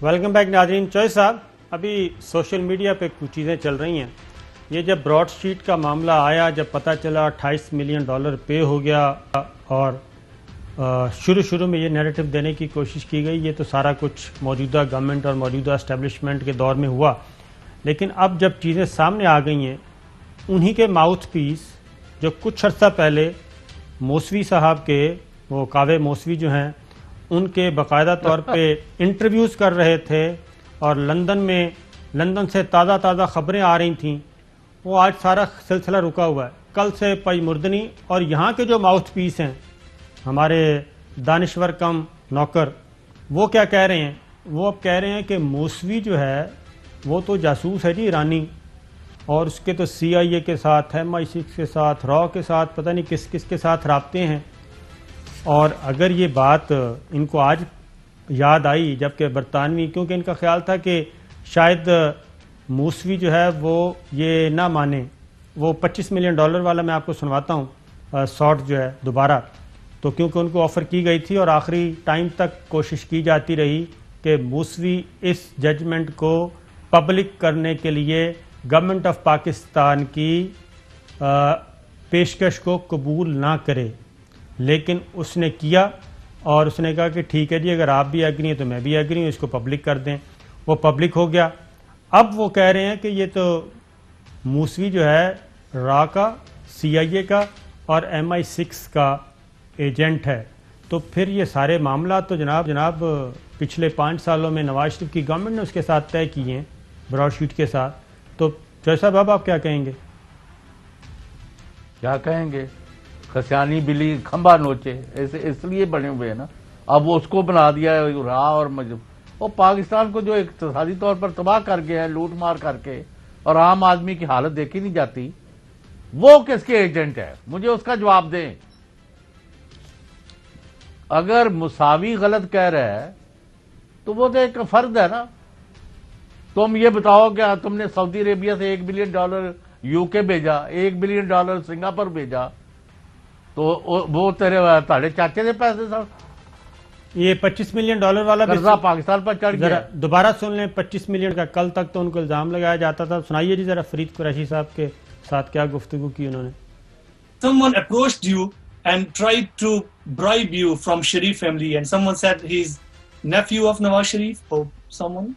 Welcome back नाजरीन। चौधरी साहब, अभी सोशल मीडिया पे कुछ चीज़ें चल रही हैं। ये जब ब्रॉडशीट का मामला आया, जब पता चला $28 मिलियन पे हो गया और शुरू में ये नैरेटिव देने की कोशिश की गई, ये तो सारा कुछ मौजूदा गवर्नमेंट और मौजूदा एस्टेब्लिशमेंट के दौर में हुआ। लेकिन अब जब चीज़ें सामने आ गई हैं, उन्हीं के माउथ पीस जो कुछ अर्सा पहले मौसवी साहब के, वो कावे मौसवी जो हैं, उनके बाकायदा तौर पे इंटरव्यूज़ कर रहे थे और लंदन से ताज़ा ख़बरें आ रही थीं, वो आज सारा सिलसिला रुका हुआ है। कल से पई मुर्दनी और यहाँ के जो माउथ पीस हैं हमारे दानिश्वर कम नौकर, वो क्या कह रहे हैं? वो अब कह रहे हैं कि मौसवी जो है वो तो जासूस है जी, ईरानी, और उसके तो CIA के साथ, MI6 के साथ, रॉ के साथ, पता नहीं किस किस के साथ राब्ते हैं। और अगर ये बात इनको आज याद आई, जबकि बरतानवी, क्योंकि इनका ख्याल था कि शायद मौसवी जो है वो ये ना माने, वो $25 मिलियन वाला मैं आपको सुनवाता हूँ शॉर्ट जो है दोबारा, तो क्योंकि उनको ऑफ़र की गई थी और आखिरी टाइम तक कोशिश की जाती रही कि मौसवी इस जजमेंट को पब्लिक करने के लिए गवर्नमेंट ऑफ पाकिस्तान की पेशकश को कबूल ना करे, लेकिन उसने किया और उसने कहा कि ठीक है जी, अगर आप भी एग्री हैं तो मैं भी एग्री हूँ, इसको पब्लिक कर दें। वो पब्लिक हो गया। अब वो कह रहे हैं कि ये तो मौसवी जो है रॉ का, CIA का और MI6 का एजेंट है। तो फिर ये सारे मामला तो जनाब पिछले 5 सालों में नवाज शरीफ की गवर्नमेंट ने उसके साथ तय किए हैं, ब्रॉडशीट के साथ। तो चौधरी साहब, आप क्या कहेंगे? क्या कहेंगे? खसियानी बिल्ली खंबा नोचे, ऐसे इसलिए बने हुए हैं ना। अब वो उसको बना दिया है राह और वो पाकिस्तान को जो इक़्तिसादी तौर पर तबाह कर गया है, लूट मार करके, और आम आदमी की हालत देखी नहीं जाती। वो किसके एजेंट है? मुझे उसका जवाब दें। अगर मुसावी गलत कह रहा है तो वो तो एक फर्द है ना। तुम ये बताओ, क्या तुमने सऊदी अरेबिया से $1 बिलियन UK भेजा, $1 बिलियन सिंगापुर भेजा, तो वो ताड़े चाचे दे पैसे सर? ये $25 मिलियन वाला कर्जा पाकिस्तान पर चढ़ गया। दोबारा सुन लें, 25 मिलियन का। कल तक तो उनको इल्जाम लगाया जाता था। सुनाइए जी जरा फरीद कुरैशी साहब के साथ क्या गुफ्तगू की उन्होंने। Someone approached you and tried to bribe you from Sharif family, and someone said he's nephew of Nawaz Sharif or someone.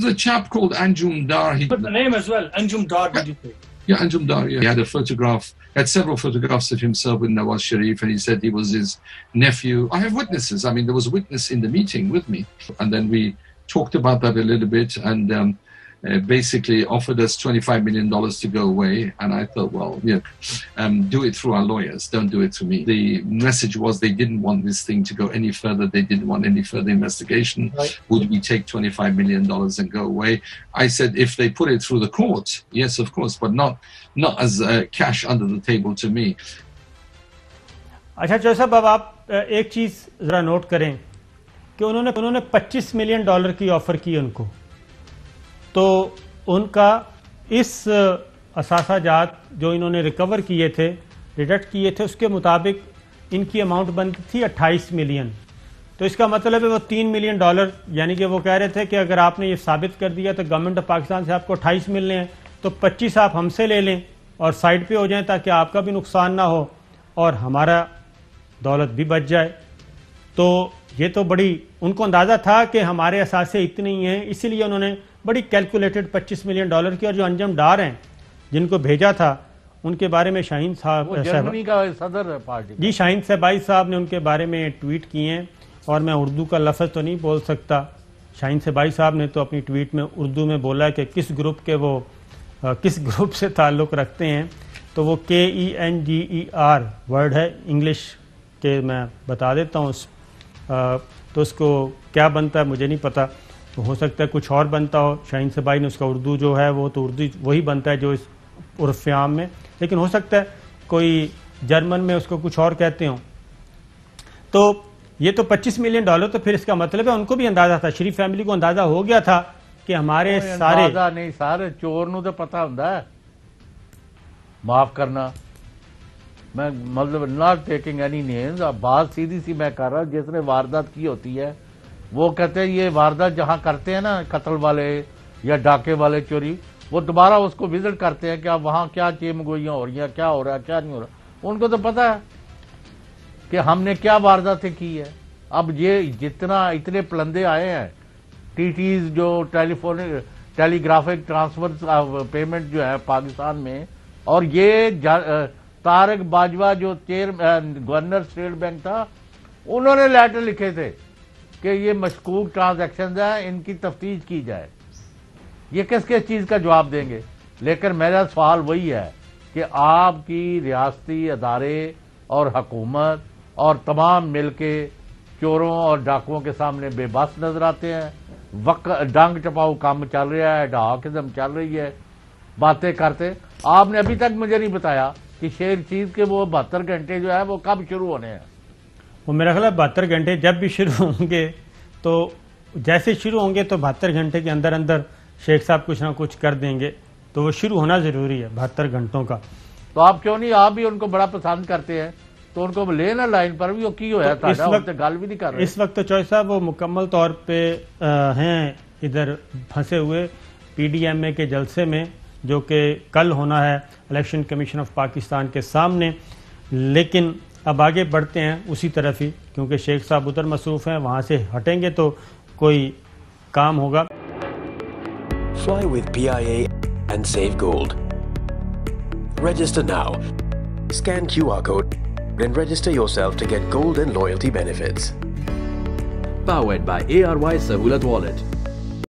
The chap called Anjum Dar. He But the name as well, Anjum Dar, did you say? Yeah, Anjum Dar. Yeah. He had a photograph. Had several photographs of himself with Nawaz Sharif, and he said he was his nephew. I have witnesses. I mean, there was a witness in the meeting with me, and then we talked about that a little bit, and basically offered us $25 million to go away. And I thought, well, yeah, do it through our lawyers. Don't do it to me. The message was they didn't want this thing to go any further. They didn't want any further investigation. Right. Would we take $25 million and go away? I said, if they put it through the court, yes, of course, but not as cash under the table to me. अच्छा चौधरी साहब, अब आप एक चीज़ ज़रा note करें कि उन्होंने $25 million की ऑफ़र की उनको, तो उनका इस असासाजात जो इन्होंने रिकवर किए थे, डिडक्ट किए थे, उसके मुताबिक इनकी अमाउंट बनती थी 28 मिलियन। तो इसका मतलब है वो $3 मिलियन, यानी कि वो कह रहे थे कि अगर आपने ये साबित कर दिया तो गवर्नमेंट ऑफ पाकिस्तान से आपको 28 मिलने हैं, तो 25 आप हमसे ले लें और साइड पे हो जाएं, ताकि आपका भी नुकसान ना हो और हमारा दौलत भी बच जाए। तो ये तो बड़ी, उनको अंदाज़ा था कि हमारे असासे इतने ही हैं, इसीलिए उन्होंने बड़ी कैलकुलेटेड $25 मिलियन की। और जो अंजम डार हैं जिनको भेजा था, उनके बारे में शाहीन साहब, जर्मनी का सदर पार्टी जी, शाहीन सहबाई साहब ने उनके बारे में ट्वीट किए हैं, और मैं उर्दू का लफ्ज़ तो नहीं बोल सकता। शाहीन सहबाई साहब ने तो अपनी ट्वीट में उर्दू में बोला कि किस ग्रुप से ताल्लुक़ रखते हैं, तो वो KENGER वर्ड है इंग्लिश के, मैं बता देता हूँ। तो उसको क्या बनता है मुझे नहीं पता, तो हो सकता है कुछ और बनता हो। शाहीन सहबाई ने उसका उर्दू जो है वो तो उर्दू वही बनता है जो इस उर्फ़ आम में, लेकिन हो सकता है कोई जर्मन में उसको कुछ और कहते हों। तो ये तो $25 मिलियन, तो फिर इसका मतलब है उनको भी अंदाज़ा था, शरीफ फैमिली को अंदाज़ा हो गया था कि हमारे सारे चोर नूं तो पता हुंदा है। माफ़ करना, मैं मतलब नॉट टेकिंग एनी नेम्स, बात सीधी सी मैं कर रहा हूँ। जिसने वारदात की होती है وہ کہتے ہیں یہ واردات جہاں کرتے ہیں نا قتل والے یا ڈاکے والے چوری، وہ دوبارہ اس کو وزٹ کرتے ہیں کہ اب وہاں کیا چیم گوئیاں ہو رہی ہیں، کیا ہو رہا ہے کیا نہیں ہو رہا. ان کو تو پتا ہے کہ ہم نے کیا وارداتیں کی ہے. اب یہ اتنے پلندے آئے ہیں، ٹی ٹیز جو ٹیلی گرافک ٹرانسفر پیمنٹ جو ہے پاکستان میں، اور یہ طارق باجوہ جو گورنر اسٹیٹ بینک تھا، انہوں نے لیٹر لکھے تھے کہ یہ مشکوک ٹرانزیکشنز ہیں، ان کی تفتیش کی جائے. یہ کس چیز کا جواب دیں گے؟ لیکن میرا سوال وہی ہے کہ آپ کی ریاستی ادارے اور حکومت اور تمام مل کے چوروں اور ڈاکوؤں کے سامنے بے بس نظر آتے ہیں. ڈانگ ٹپاؤ کام چل رہا ہے، ڈاکزم چل رہی ہے، باتیں کرتے. آپ نے ابھی تک مجھے نہیں بتایا کہ شیر چیز کے وہ 72 گھنٹے جو ہے وہ کب شروع ہونے ہیں. وہ میرا خیال ہے 72 گھنٹے جب بھی شروع ہوں گے تو جیسے شروع ہوں گے تو 72 گھنٹے کے اندر اندر شیخ صاحب کچھ نہ کچھ کر دیں گے، تو وہ شروع ہونا ضروری ہے 72 گھنٹوں کا. تو آپ کیوں نہیں، آپ بھی ان کو بڑا پسند کرتے ہیں تو ان کو لینا لائن پر بھی. وہ کی ہوا ہے گل بھی نہیں کر رہے اس وقت. تو چوہے صاحب وہ مکمل طور پہ ہیں ادھر پھنسے ہوئے پی ڈی ایم اے کے جلسے میں، جو کہ کل ہونا ہے الیکشن کمیشن آف پاکستان کے سامنے. لیکن اب آگے بڑھتے ہیں اسی طرف ہی، کیونکہ شیخ صاحب ادھر مصروف ہیں، وہاں سے ہٹیں گے تو کوئی کام ہوگا. Fly with PIA and save gold. Register now. Scan QR code and register yourself to get gold and loyalty benefits. Powered by ARY Sahulat Wallet.